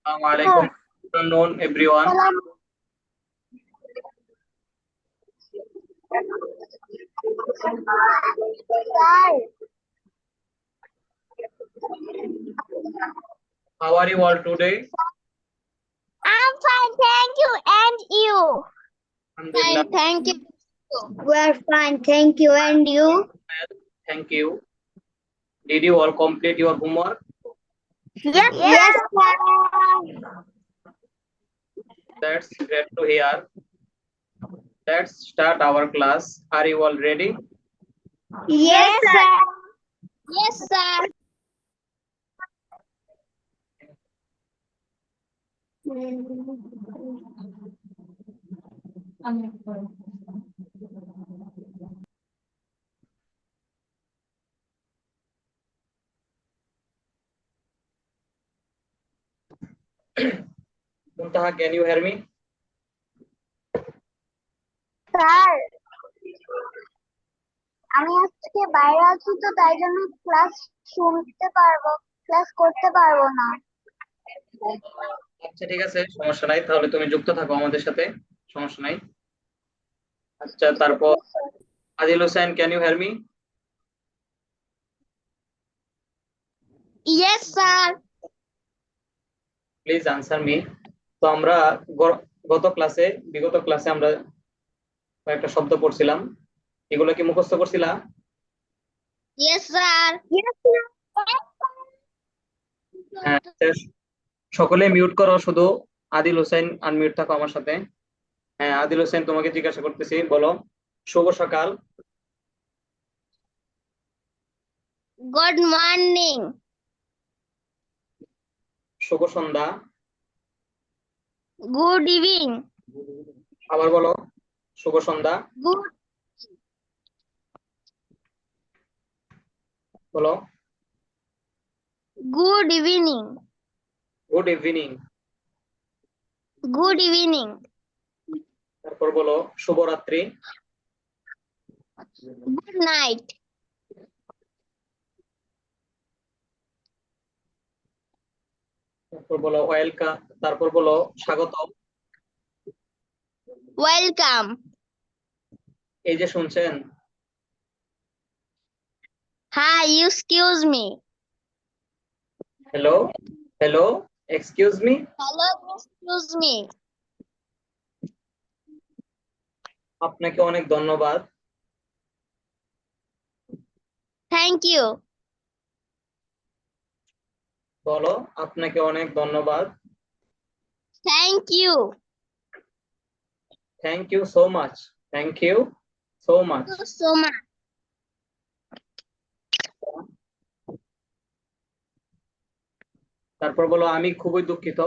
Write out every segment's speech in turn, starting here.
Assalamualaikum. Good afternoon, everyone. How are you all today? I'm fine, thank you. And you? Alhamdulillah. Fine, thank you. We're fine, thank you. And you? Thank you. Did you all complete your homework? Yes, yes, sir. That's great to hear. Let's start our class. Are you all ready? Yes, sir. Yes, sir. Muntaha, can you hear me? Sir আমি আজকে বাইরে আছি তো তাই জন্য class শুনতে পারবো class করতে পারবো না আচ্ছা, ঠিক আছে, সমস্যা নাই। তাহলে তুমি যুক্ত থাকো আমাদের সাথে, সমস্যা নাই। আচ্ছা, তারপর Adil Hossain, can you hear me? Yes sir please answer me. তো আমরা বিগত ক্লাসে আমরা কয়েকটা শব্দ পড়ছিলাম, এগুলো কি মুখস্থ করছিলা? ইয়েস স্যার হ্যাঁ, সকলে মিউট করো, শুধু আদিল হোসেন আনমিউট থাকো আমার সাথে। হ্যাঁ, আদিল হোসেন, তোমাকে জিজ্ঞাসা করতেছি, বলো। শুভ সকাল। গুড মর্নিং শুভ সন্ধ্যা। গুড ইভিনিং আবার বলো, শুভ সন্ধ্যা। গুড বলো, good evening good evening. Good evening তারপর বলো, শুভরাত্রি। গুড নাইট তারপর বলো ওয়েলকাম। তারপর বলো স্বাগতম। ওয়েলকাম এই যে শুনছেন, hi excuse me hello, hello, excuse me. Hello excuse me আপনাকে অনেক ধন্যবাদ। থ্যাংক ইউ বলো, আপনাকে অনেক ধন্যবাদ। Thank you thank you so much. Thank you so much. So much তারপর বলো, আমি খুবই দুঃখিত।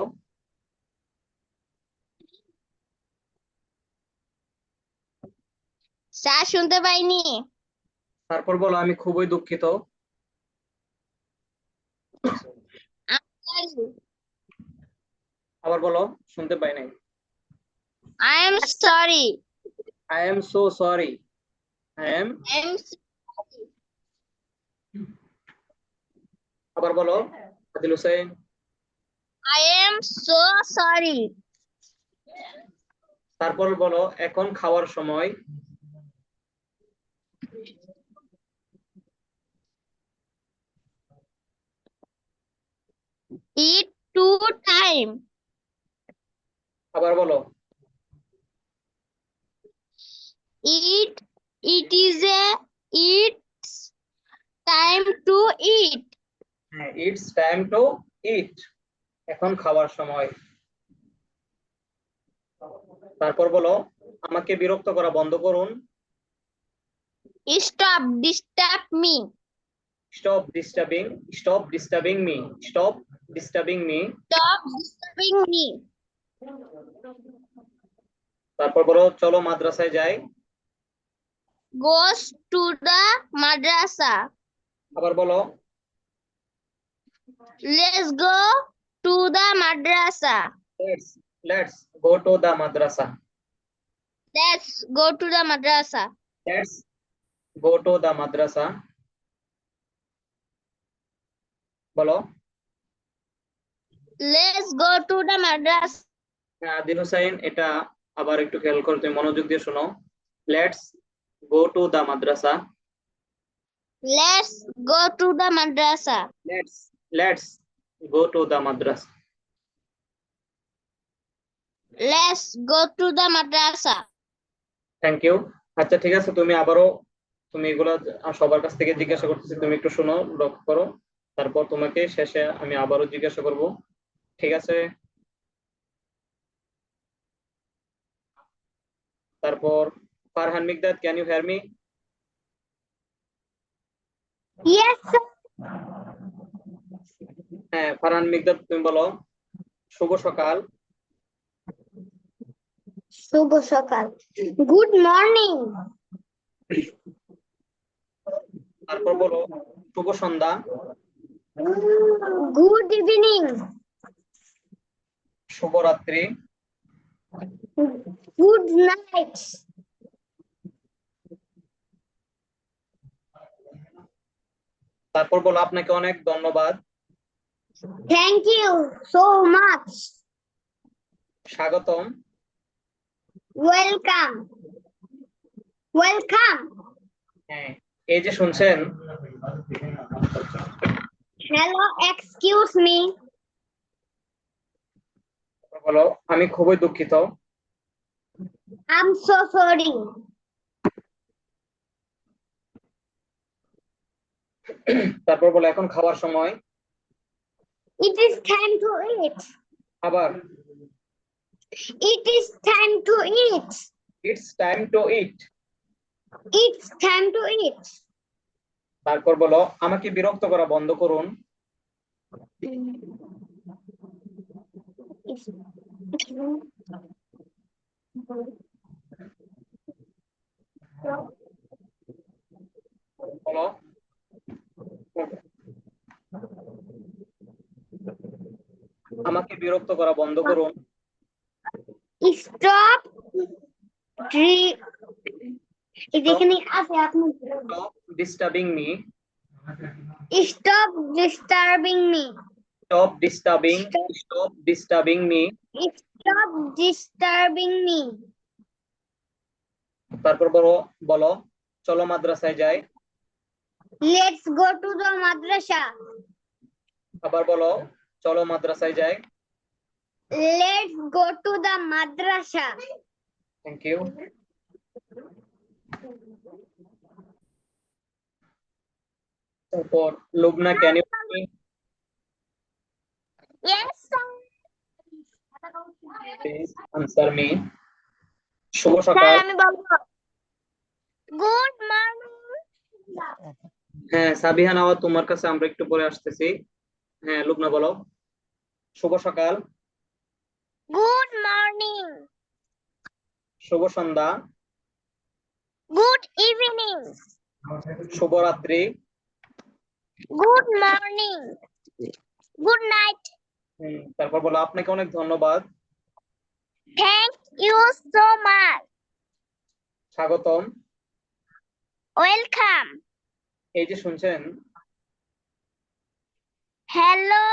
স্যার শুনতে পাইনি তারপর বলো, আমি খুবই দুঃখিত। আবার বলো, শুনতে পাই নাই। I am sorry. I am so sorry. I am. আবার বলো, Adil Hossain. I am so sorry. তারপর বলো, এখন খাওয়ার সময়। Eat two time. আবার বলো, Eat. It is a it's time to eat. It's time to eat. এখন খাওয়ার সময়। তারপর বলো, আমাকে বিরক্ত করা বন্ধ করুন। Stop disturb me. Stop disturbing. Stop disturbing me. Stop disturbing me. Stop disturbing me. তারপর বলো, চলো মাদ্রাসায় যাই। Goes to the madrasa. আবার বলো, Let's go to the madrasa. Let's go to the madrasa. Let's go to the madrasa. Let's go to the madrasa. বলো। Let's go to the madrasa. হ্যাঁ, আদিল হোসেন, এটা আবার একটু খেয়াল করো, তুমি মনোযোগ দিয়ে শোনো। Let's go to the madrasa. Let's go to the madrasa. Let's let's go to the madrasa. Let's go to the madrasa. Thank you. আচ্ছা ঠিক আছে, তুমি আবারও, তুমি এগুলো সবার কাছ থেকে জিজ্ঞাসা করতেছি, তুমি একটু শোনো, লক্ষ্য করো, তারপর তোমাকে শেষে আমি আবারও জিজ্ঞাসা করব। ঠিক আছে? তারপর Farhan Miqdad, can you hear me? Yes, sir. হ্যাঁ, ফারহান মিকদাদ, তুমি বলো শুভ সকাল। শুভ সকাল। Good morning. তারপর বলো শুভ সন্ধ্যা। Good evening. শুভরাত্রি। Good night. তারপর বলো আপনাকে অনেক ধন্যবাদ। Thank you so much. স্বাগতম। Welcome. Welcome. হ্যাঁ, এই যে শুনছেন, Hello, excuse me. বলো আমি খুবই দুঃখিত। I'm so sorry. তারপর বলো এখন খাওয়ার সময়। It is time to eat. আবার It is time to eat. It's time to it. It's time to eat. তারপর বলো আমাকে বিরক্ত করা বন্ধ করুন। বলো আমাকে বিরক্ত করা বন্ধ করুন। Stop. এখানে আছে আপনি stop disturbing me. Stop disturbing me. Stop disturbing. Stop disturbing me. Stop disturbing me. তারপর বলো বলো চলো মাদ্রাসায় যাই। Let's go to the madrasa. আবার বলো চলো মাদ্রাসায় যাই। Let's go to the madrasa. Thank you. তারপর Lubna, can you Yes, sir. Please answer me? শুভ স্যার সকাল। আমি বলবো গুড মর্নিং। হ্যাঁ সাবিহা নাওয়াজ, তোমার কাছে আমরা একটু পরে আসতেছি। হ্যাঁ লুবনা বলো শুভ সকাল। Good morning. শুভ সন্ধ্যা। Good evening. শুভরাত্রি। Good morning. Good night. তারপর বলো আপনাকে অনেক ধন্যবাদ। Thank you so much. স্বাগতম। ওয়েলকাম। এই যে শুনছেন, হ্যালো,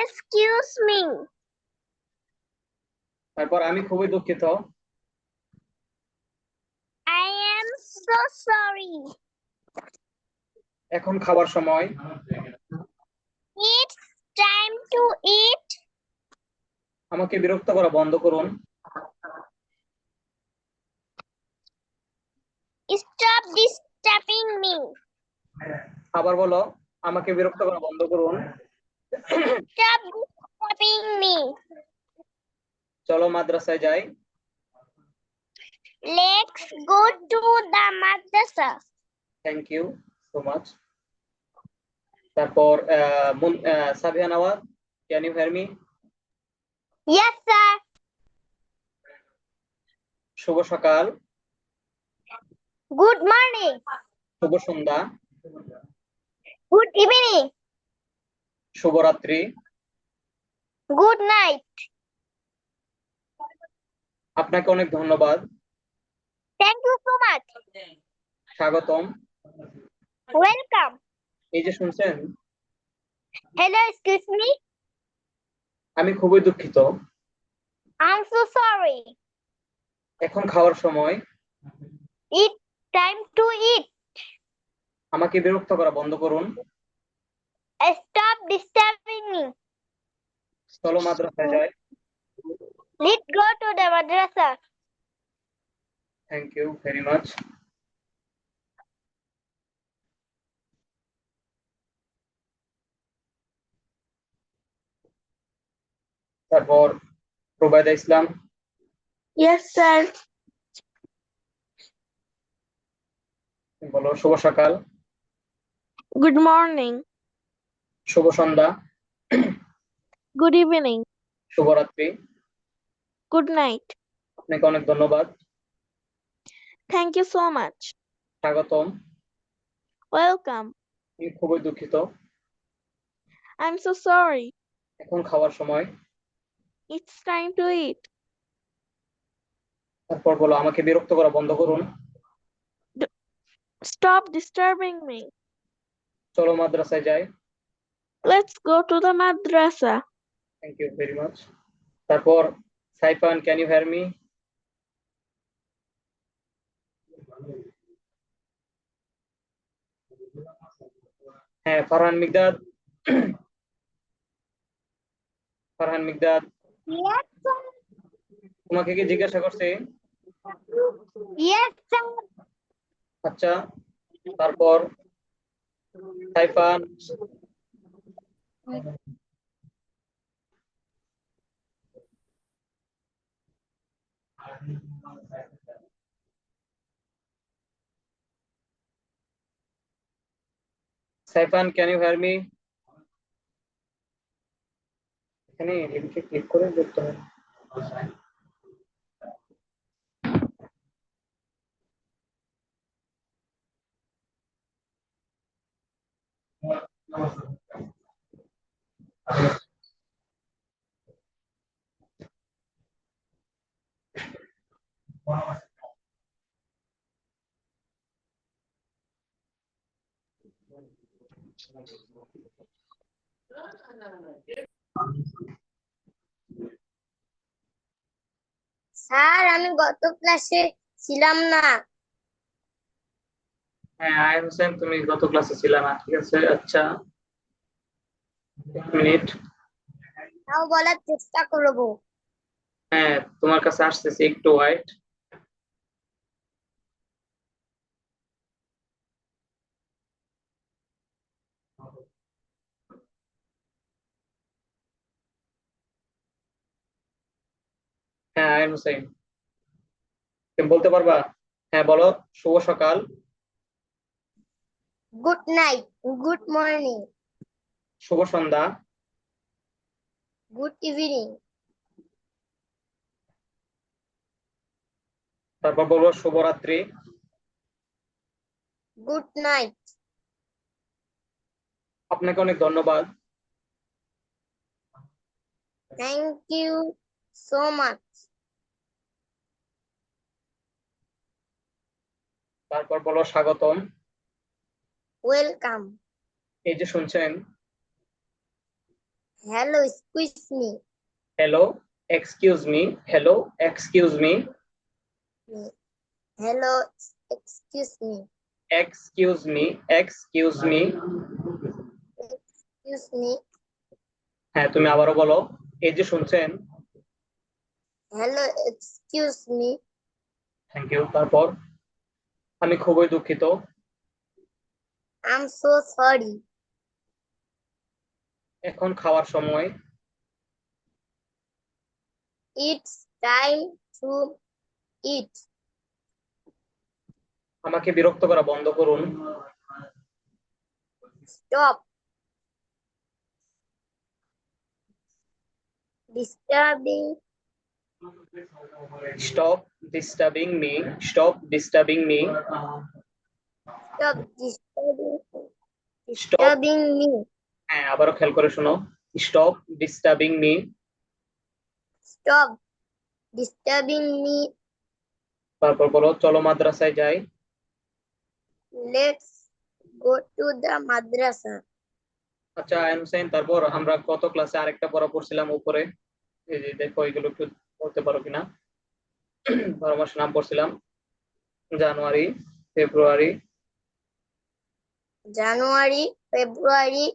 এক্সকিউজ মি। তারপর আমি খুবই দুঃখিত। I am so sorry. এখন খাবার সময়। It's time to eat. আমাকে বিরক্ত করা বন্ধ করুন। Stop disturbing me. আবার বলো আমাকে বিরক্ত করা বন্ধ করুন। Stop disturbing me. চলো মাদ্রাসায় যাই। Let's go to the madrasa. Thank you so much. তারপর Sabiha Nawaz, can you hear me? Yes sir. শুভ সকাল। Good morning. শুভ সন্ধ্যা। Good evening. শুভরাত্রি। Good night. আপনাকে অনেক ধন্যবাদ। Thank you so much. স্বাগতম। ওয়েলকাম। এই যে শুনছেন, Hello, excuse me. আমি খুবই দুঃখিত। I'm so sorry. এখন খাওয়ার সময়। It's time to eat. আমাকে বিরক্ত করা বন্ধ করুন। Stop disturbing me. চলো মাদ্রাসায় যাই। Let's go to the madrasa. Thank you very much. তারপর রুবাইদা ইসলাম। Yes, sir. বলো শুভ সকাল, Good morning. শুভ সন্ধ্যা, Good evening. শুভরাত্রি। Good night. আপনাকে অনেক ধন্যবাদ, Thank you so much. স্বাগতম। Welcome. আমি খুবই দুঃখিত। I'm so sorry. এখন খাওয়ার সময়। It's time to eat. তারপর বলো আমাকে বিরক্ত করা বন্ধ করুন। Stop disturbing me. চলো মাদ্রাসায় যাই। Let's go to the madrasa. Thank you very much. তারপর Saifan, can you hear me? হ্যাঁ ফারহান মিকদাদ। Farhan Miqdad, Yes, sir. তোমাকে কি জিজ্ঞাসা করছে? Yes, sir. আচ্ছা, তারপর Saifan, Saifan can you hear me? এখানে লিংকে ক্লিক করে দেখতে হবে। স্যার আমি গত ক্লাসে ছিলাম না। হ্যাঁ আয়ান হোসেন, তুমি গত ক্লাসে ছিলে না, ঠিক আছে। আচ্ছা এক মিনিট। তাও বলার চেষ্টা করব। হ্যাঁ তোমার কাছে আসতেছি, একটু ওয়েট। হ্যাঁ আয়ান হোসেন, তুমি বলতে পারবা? হ্যাঁ বলো। শুভ সকাল, গুড নাইট, গুড মর্নিং, শুভ সন্ধ্যা, গুড ইভিনিং, তারপর বলবো শুভরাত্রি। Good night. আপনাকে অনেক ধন্যবাদ। Thank you so much. তারপর বলো স্বাগতম। ওয়েলকাম। এই যে শুনছেন, hello, excuse me. Hello excuse me, hello excuse me, hello, excuse me, excuse me, excuse me. Excuse me. হ্যাঁ তুমি আবারও বলো। এই যে শুনছেন। Hello, excuse me. Thank you. তারপর আমি খুবই দুঃখিত। I am so sorry. এখন খাওয়ার সময়। It's time to eat. আমাকে বিরক্ত করা বন্ধ করুন। Stop disturbing. Stop disturbing me, stop disturbing me, stop disturbing. Stop. Disturbing me. হ্যাঁ আবারও খেয়াল করে শোনো। Stop disturbing me. Stop disturbing me. তারপর বলো চলো মাদ্রাসায় যাই। লেটস গো টু দ্য মাদ্রাসা। আচ্ছা আয়ন হোসেন, তারপর আমরা কত ক্লাসে আরেকটা পড়া পড়ছিলাম উপরে, এই যে দেখো এগুলো একটু বলতে পারো কিনা। 12 মাস নাম পড়ছিলাম, জানুয়ারি, ফেব্রুয়ারি, জানুয়ারি, ফেব্রুয়ারি,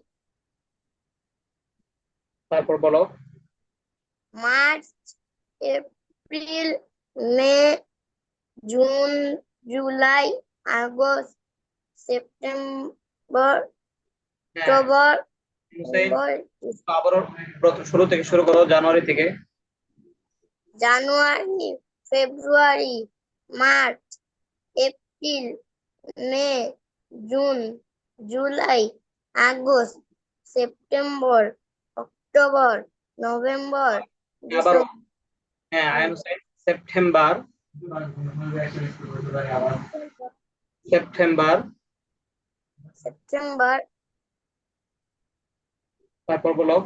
তারপর বলো। March, April, May, June, July, August, September, হ্যাঁ অক্টোবর, হোসেন, নভেম্বর, আবারও প্রথম শুরু থেকে শুরু করো, জানুয়ারি থেকে। January, February, March, April, May, June, July, August, September, October, November, আবারও, ডিসেম্বর, হ্যাঁ Ayan Hossain, September, September, September, তারপর বলো।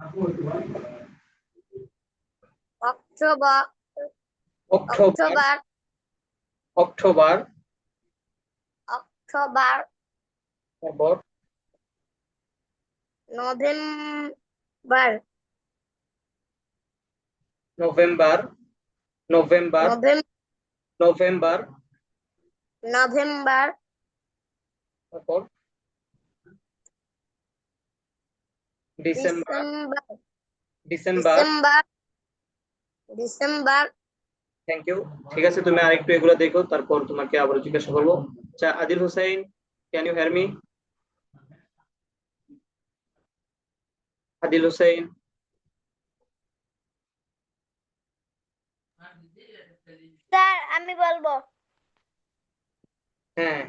October, October, October, October, October, তারপর November, November, November, November, November, November, তারপর December, December, December. December, December. Thank you. ঠিক আছে, তুমি আরেকটু এগুলো দেখো, তারপর তোমাকে আবার জিজ্ঞাসা করবো। আচ্ছা Adil Hossain, can you hear me? Adil Hossain. Sir আমি বলবো। হ্যাঁ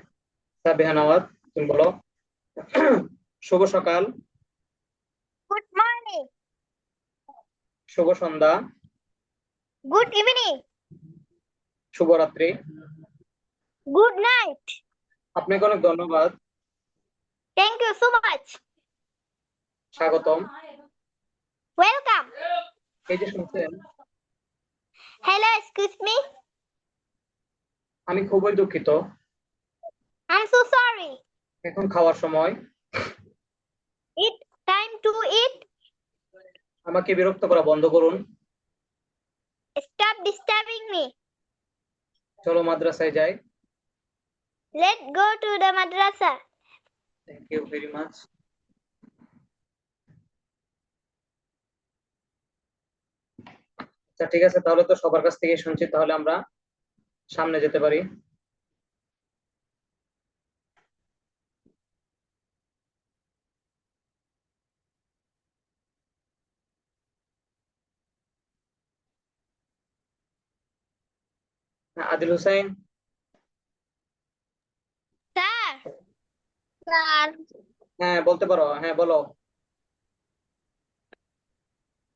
সাবিহা নওয়াজ, তুমি বলো। শুভ সকাল, গুড মর্নিং, শুভ সন্ধ্যা, গুড ইভিনিং, শুভরাত্রি। Good night. আপনাকে অনেক ধন্যবাদ, থ্যাংক ইউ সো মাচ। স্বাগতম। ওয়েলকাম। এই যে শুনছেন, হ্যালো, এক্সকিউজ মি। আমি খুবই দুঃখিত, আই এম সো সরি। এখন খাওয়ার সময়, ইট টাইম টু ইট। আমাকে বিরক্ত করা বন্ধ করুন। Stop disturbing me. চলো মাদ্রাসায় যাই। Let go to the madrasa. Thank you very much. আচ্ছা ঠিক আছে, তাহলে তো সবার কাছ থেকে শুনছি, তাহলে আমরা সামনে যেতে পারি। হ্যাঁ, আদিল হোসেন। স্যার। স্যার। হ্যাঁ বলতে পারো, হ্যাঁ বলো।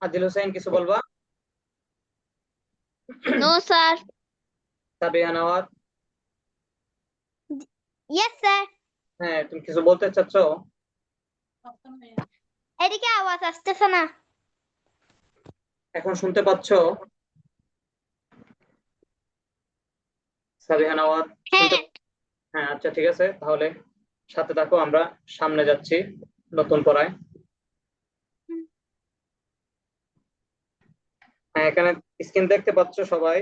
আদিল হোসেন কিছু বলবা? No sir. Sabiha Nawaz. Yes sir. হ্যাঁ তুমি কিছু বলতে চাচ্ছ? এদিকে আওয়াজ আসতেছে না। এখন শুনতে পাচ্ছো সাবিহা নওয়াজ? শুনতে? হ্যাঁ। হ্যাঁ আচ্ছা ঠিক আছে, তাহলে সাথে থাকো, আমরা সামনে যাচ্ছি নতুন পড়ায়। হ্যাঁ এখানে স্ক্রিন দেখতে পাচ্ছ সবাই?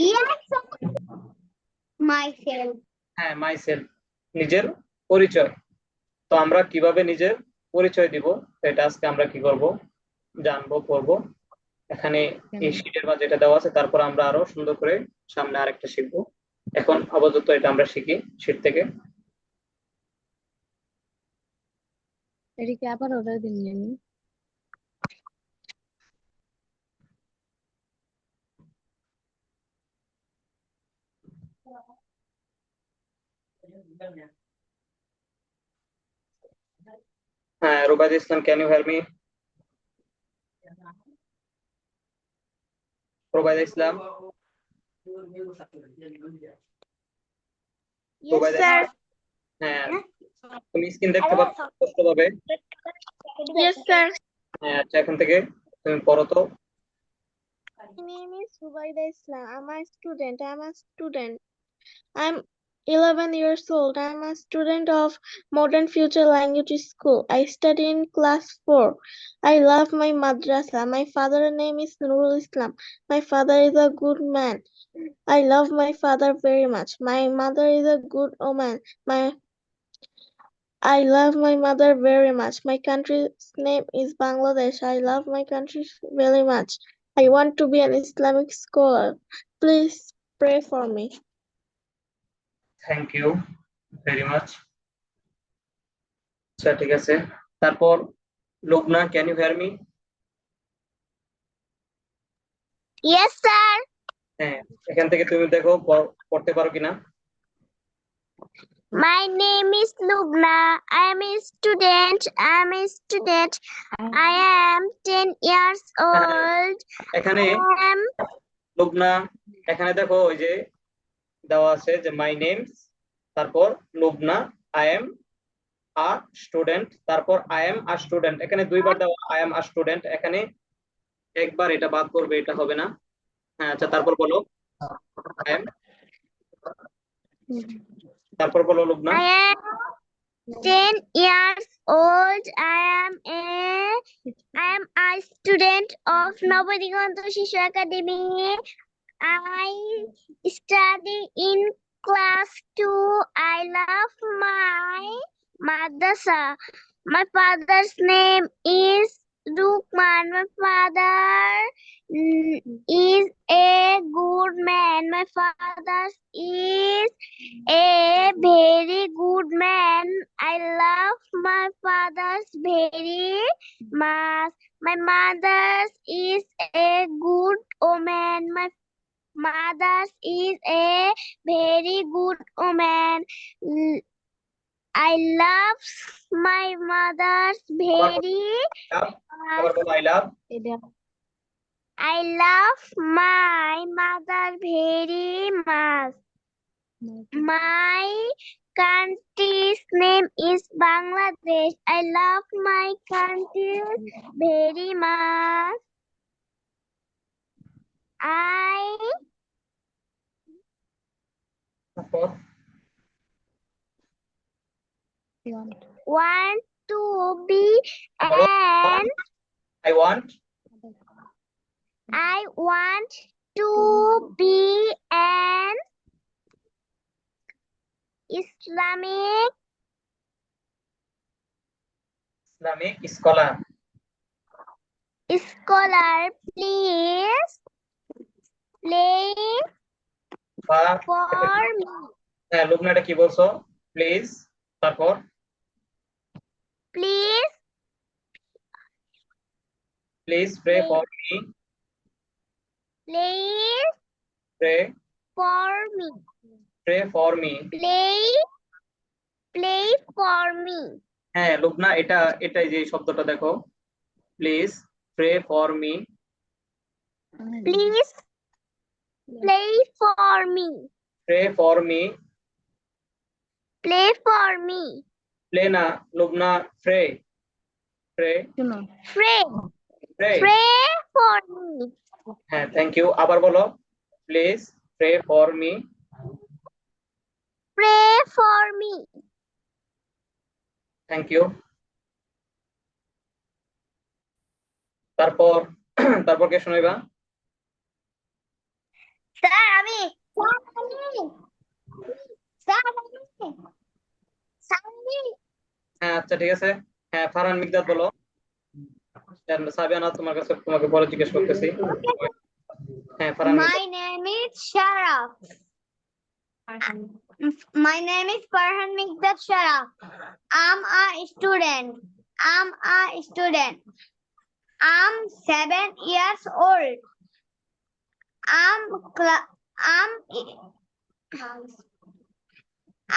Yes myself. হ্যাঁ মাই সেলফ, নিজের পরিচয়। তো আমরা কিভাবে নিজের পরিচয় দিব, তো এটা আজকে আমরা কি করব, জানবো, পড়বো। এখানে এই শীটের মাঝে এটা দেওয়া আছে, তারপর আমরা আরো সুন্দর করে সামনে আরেকটা শিখবো। এখন আপাতত এটা আমরা শিখি শীট থেকে। এদিকে আবার অর্ডার দিন আমি। হ্যাঁ Rubaid Islam, can you hear me? Rubaid Islam, yes Rubaid sir. Islam. হ্যাঁ তুমি স্ক্রিন দেখতে পাচ্ছ স্পষ্ট ভাবে? Yes sir. হ্যাঁ আচ্ছা, এখান থেকে তুমি পড়ো তো। My name is Rubaida Islam. I'm a student. I'm 11 years old. I'm a student of Modern Future Language School. I study in class 4. I love my madrasa. My father's name is Nurul Islam. My father is a good man. I love my father very much. My mother is a good woman. I love my mother very much. My country's name is Bangladesh. I love my country very much. I want to be an Islamic scholar. Please pray for me. Thank you very much. আচ্ছা ঠিক আছে, তারপর Lubna, can you hear me? Yes, sir. হ্যাঁ, এখান থেকে তুমি দেখো পড়তে পারো কিনা। My name is Lubna. I am a student. I am 10 years old. এখানে I am লুবনা, এখানে দেখো ওই যে দেওয়া আছে যে মাই নেম, তারপর Lubna, I am a student, তারপর আই এম আ স্টুডেন্ট। এখানে দুইবার দেওয়া আই এম আ স্টুডেন্ট, এখানে একবার এটা বাদ করবে, এটা হবে না। হ্যাঁ আচ্ছা, তারপর বলো আই এম, তারপর বলো Lubna. I am 10 years old. I am a student of Navadiganto Shishu Academy. I study in class 2. I love my madrasa. My father's name is Rukman. My father is a good man. My father is a very good man. I love my father's very much. My mother is a good woman. My mother is a very good woman. I love my mother's very আবার বলো I love. I love my mother very much. My country's name is Bangladesh. I love my country very much. I তারপর want to be বলো an I want I want to be an Islamic scholar. scholar. Please play বা for me. হ্যাঁ লুবনা, এটা কি বলছো? Please, তারপর Please please pray for me, please pray for me. Pray for me. Play for me. হ্যাঁ লুবনা, এটাই যে শব্দটা দেখো, please pray for me. Please play for me. Pray for me, Play for me. Play না Lubna, pray pray Pray. Pray. Pray for me. হ্যাঁ thank you, আবার বলো please pray for me. Pray for me. Thank you. তারপর তারপর কে শোনাইবা? Sir, আমি হ্যাঁ আচ্ছা ঠিক আছে। হ্যাঁ ফারহান মিকদাদ বলো। সাবিয়ানা তোমাকে পরে জিজ্ঞেস করতেছি। হ্যাঁ Farhan My name is Sharaf. My name is Farhan Mikdad Sharaf. I'm a student. I'm 7 years old. I'm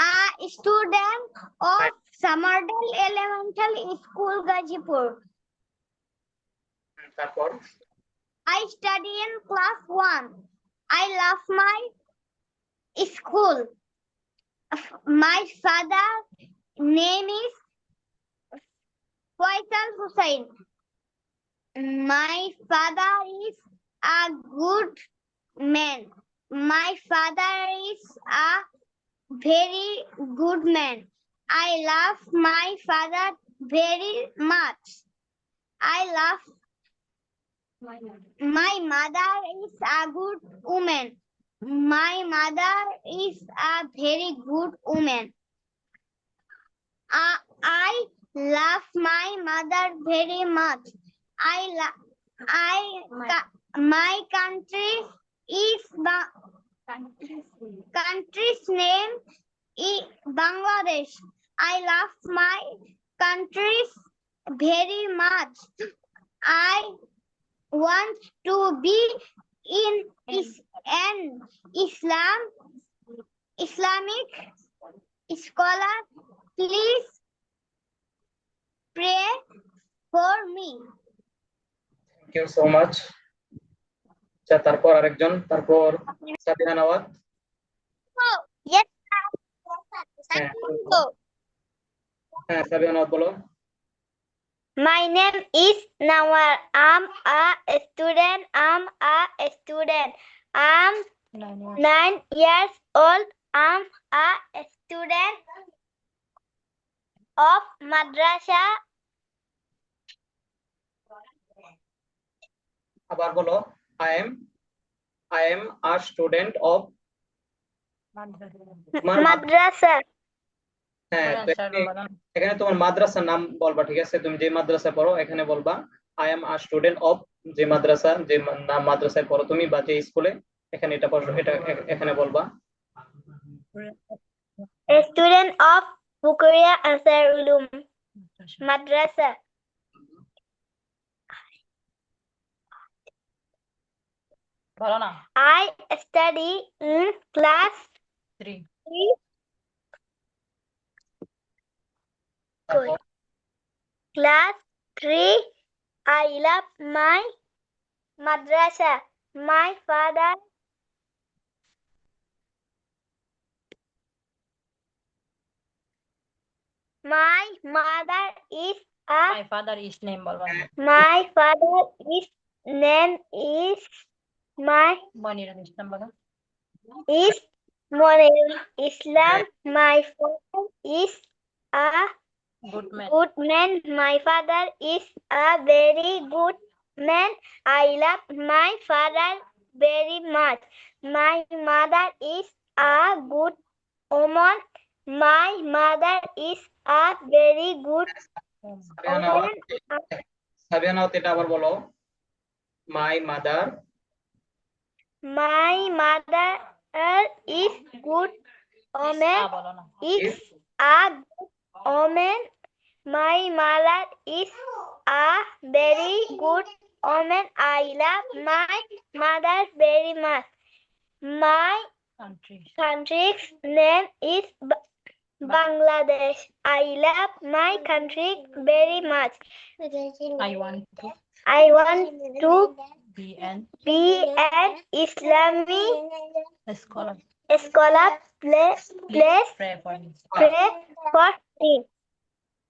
a student of Samardal Elementary School, Gajipur. তারপর I study in class 1. I love my school. My father's name is Faisal Hussain. My father is a good man. My father is a very good man. I love my father very much. I love my mother is a good woman. My mother is a very good woman. I love my mother very much. My country is country's name is Bangladesh. I love my country very much. I want to be in an Islamic scholar. Please pray for me. Thank you so much. আচ্ছা, তারপর আরেকজন, তারপর Sabina Nawaz. Oh, yes. হ্যাঁ হ্যাঁ, সাবিনা নওয়াজ বলো। My name is Nawar. I'm a student. I'm I'm 9 years old. I'm a student of madrasa. আবার বলো, I am a student of Madrasa. হ্যাঁ, তো এখানে তোমার মাদ্রাসার নাম বলবা, ঠিক আছে? তুমি যে মাদ্রাসায় পড়ো এখানে বলবা I am a student of যে মাদ্রাসা, যে নাম মাদ্রাসায় পড়ো তুমি বা যে স্কুলে, এখানে এটা পড়ো, এটা এখানে বলবা। A student of Bukhariya Ansar Ulum Madrasa. I study in class 3. Good. Class 3. I love my madrasa. My father My mother is a My father is name bolba. my father is name is my Monirul Islam bola. is Monirul Islam. My father is a Good man. good man. My father is a very good man. I love my father very much. My mother is a good woman. My mother is a very good woman. Sabina Nawaz, এটা আবার বলো। My mother My mother is good woman. Bola na. Is a good woman. My mother is a very good woman. I love my mother very much. My Country. country's name is Bangladesh. I love my country very much. I want to I want to be an be an Islamic scholar. scholar. Please Pray for me. pray for me.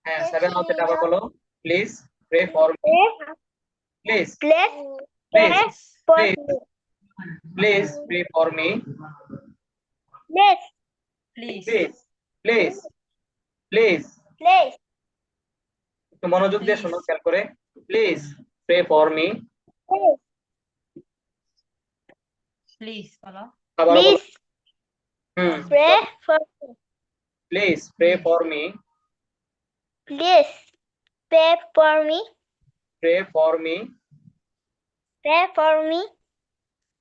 হ্যাঁ, সাবিনা নওয়াজ, এটা আবার বলো। Please pray for me. Please Please pray for Please. me. Please pray for me. Please, Please. Please please please please, একটু মনোযোগ দিয়ে শোনো, খেয়াল করে। Please pray for me. please, Please bola. আবার বলো। please pray for me. Please pray for me. Please pray for me. Pray for me. Pray for me.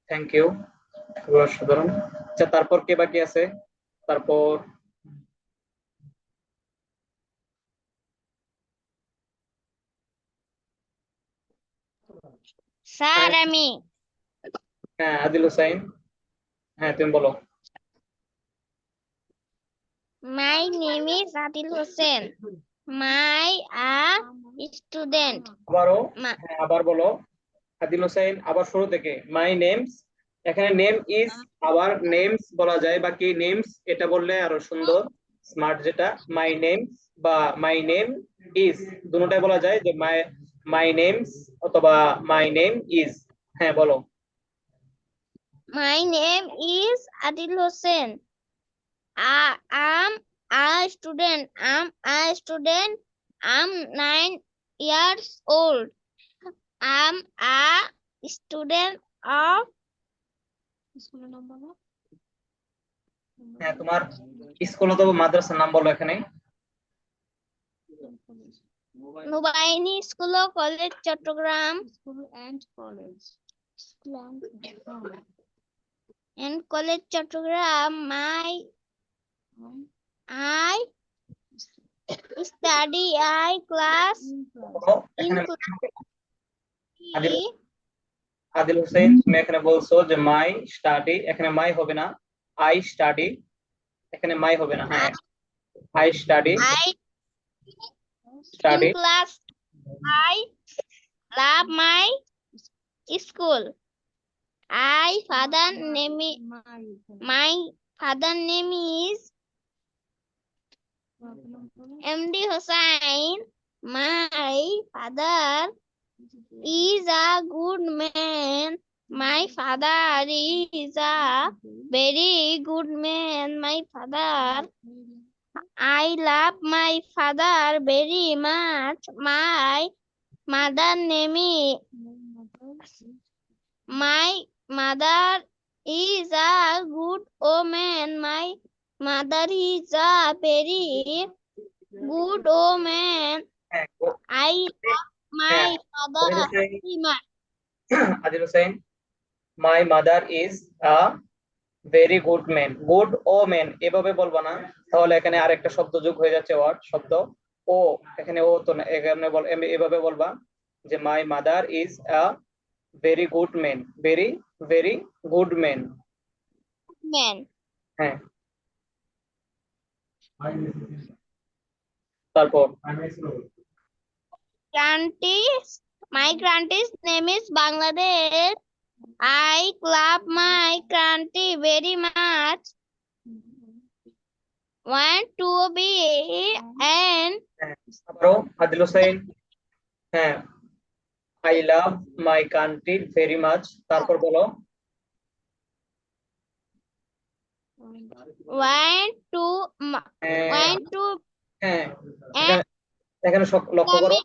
Thank you, সাধারণ। আচ্ছা, তারপর কে বাকি আছে? তারপর Sir, আমি হ্যাঁ, আদিল হুসাইন। হ্যাঁ, তুমি বলো। My name is Adil Hussain. My a student. আবারও মা- হ্যাঁ, আবার বলো। আদিল হুসাইন, আবার শুরু থেকে। মাই নেমস, এখানে নেম ইজ আবার নেমস বলা যায়, বাকি নেমস এটা বললে আরো সুন্দর স্মার্ট, যেটা মাই নেমস বা মাই নেম ইজ দুটোটাই বলা যায়, যে মাই নেমস অথবা মাই নেম ইজ। হ্যাঁ, বলো। My name is Adil Hussain. I'm a student. I'm 9 years old. I'm a student of হ্যাঁ, তোমার স্কুল অথবা মাদ্রাসার নাম বলো এখানে। Nubaini School of College Chattogram and College Chattogram. I study class বলো, in এখানে class আদিল 3. আদিল হোসেন, তুমি এখানে বলছো যে মাই স্টাডি, এখানে মাই হবে না, আই স্টাডি, এখানে মাই হবে না। হ্যাঁ, I study I study in class. I love my school. My father name is MD Hussain. My father is a good man. My father is a very good man. My father, I love my father very much. My mother name is, my mother is a good woman. My mother is a very good woman. হ্যাঁ, I love my mother very much. Adil Hossain, my mother is a very good man. Good woman এভাবে বলবো না, তাহলে এখানে আরেকটা শব্দ যোগ হয়ে যাচ্ছে, ওয়ার্ড শব্দ ও, এখানে ও তো না, এখানে এভাবে বলবা যে মাই mother is a very good man, very very good man. Man. হ্যাঁ, তারপর My grantee's name is Bangladesh. I love my grantee very much. Want to be an আবারও আদিল হোসেন, হ্যাঁ, I love my country very much, তারপর বলো want to হ্যাঁ, এখানে এখানে লক্ষ্য করো,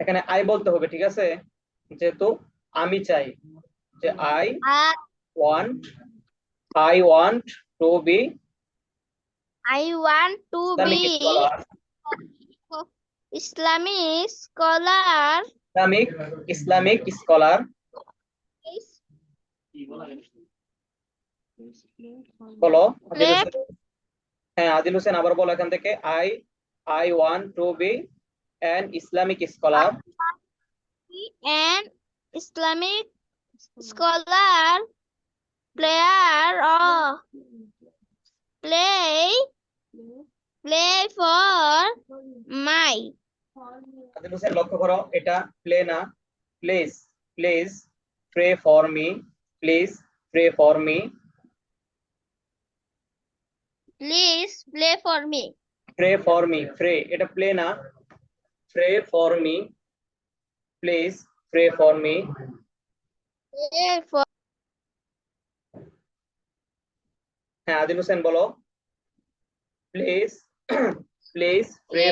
এখানে আই বলতে হবে, ঠিক আছে, যেহেতু আমি চাই, যে I want to be I want to Islamic be scholar, Islamic scholar. Islamic scholar. বলো আদিল হোসেন, হ্যাঁ আদিল হোসেন আবার বলো এখান থেকে, I want to be an Islamic scholar. An Islamic scholar, player or play for my. Adil Hossain লক্ষ্য করো, এটা প্লে না, please please pray for me, please pray for me. Please play for me. Pray for me, pray এটা play না, pray for me, please pray for me. Play for হ্যাঁ আদিল হোসেন বলো, please please pray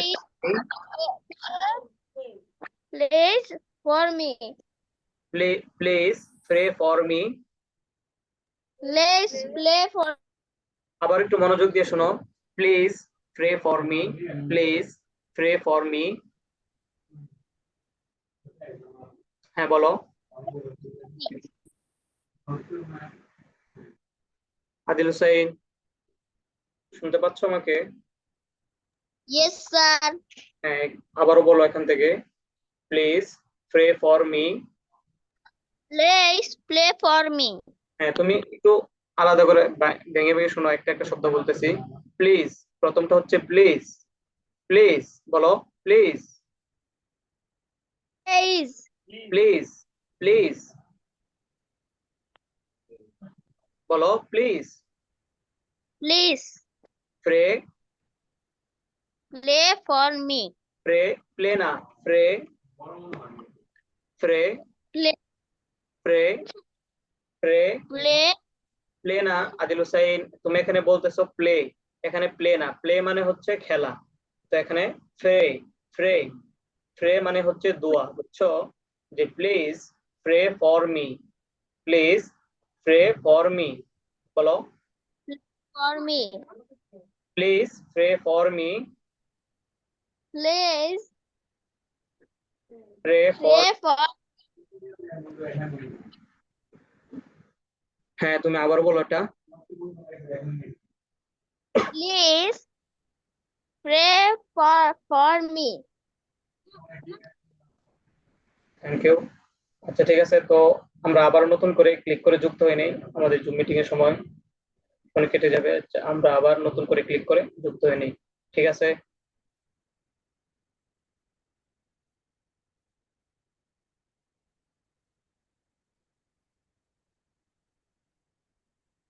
Please for me. Please pray for me. Let's play for আবার একটু মনোযোগ দিয়ে শোনো, please pray for me, please pray for me. হ্যাঁ বলো আদিল হোসেন, শুনতে পাচ্ছ আমাকে? yes sir. হ্যাঁ, আবারও বলো এখান থেকে, please pray for me. Let's play for me. হ্যাঁ, তুমি একটু আলাদা করে ভেঙে ভেঙে শোনো, একটা একটা শব্দ বলতেছি। প্লিজ, প্রথমটা হচ্ছে প্লিজ, প্লিজ বলো, প্লিজ Please. প্লিজ প্লিজ বলো, please Please play play for me. Play play না, play play Play play play play play না আদিল হুসাইন, তুমি এখানে বলতেছো প্লে, এখানে প্লে না, প্লে মানে হচ্ছে খেলা। তো এখানে ফ্রে, ফ্রে, ফ্রে মানে হচ্ছে দোয়া, বুঝছো? যে please pray for me, please pray for me, বলো For me. Please pray for me, Please pray for. pray for হ্যাঁ তুমি আবার বলো এটা। please pray for me. Thank you. আচ্ছা ঠিক আছে, তো আমরা আবার নতুন করে ক্লিক করে যুক্ত হয়ে নেই, আমাদের জুম মিটিং এর সময় ফোন কেটে যাবে। আচ্ছা, আমরা আবার নতুন করে ক্লিক করে যুক্ত হয়ে নেই, ঠিক আছে?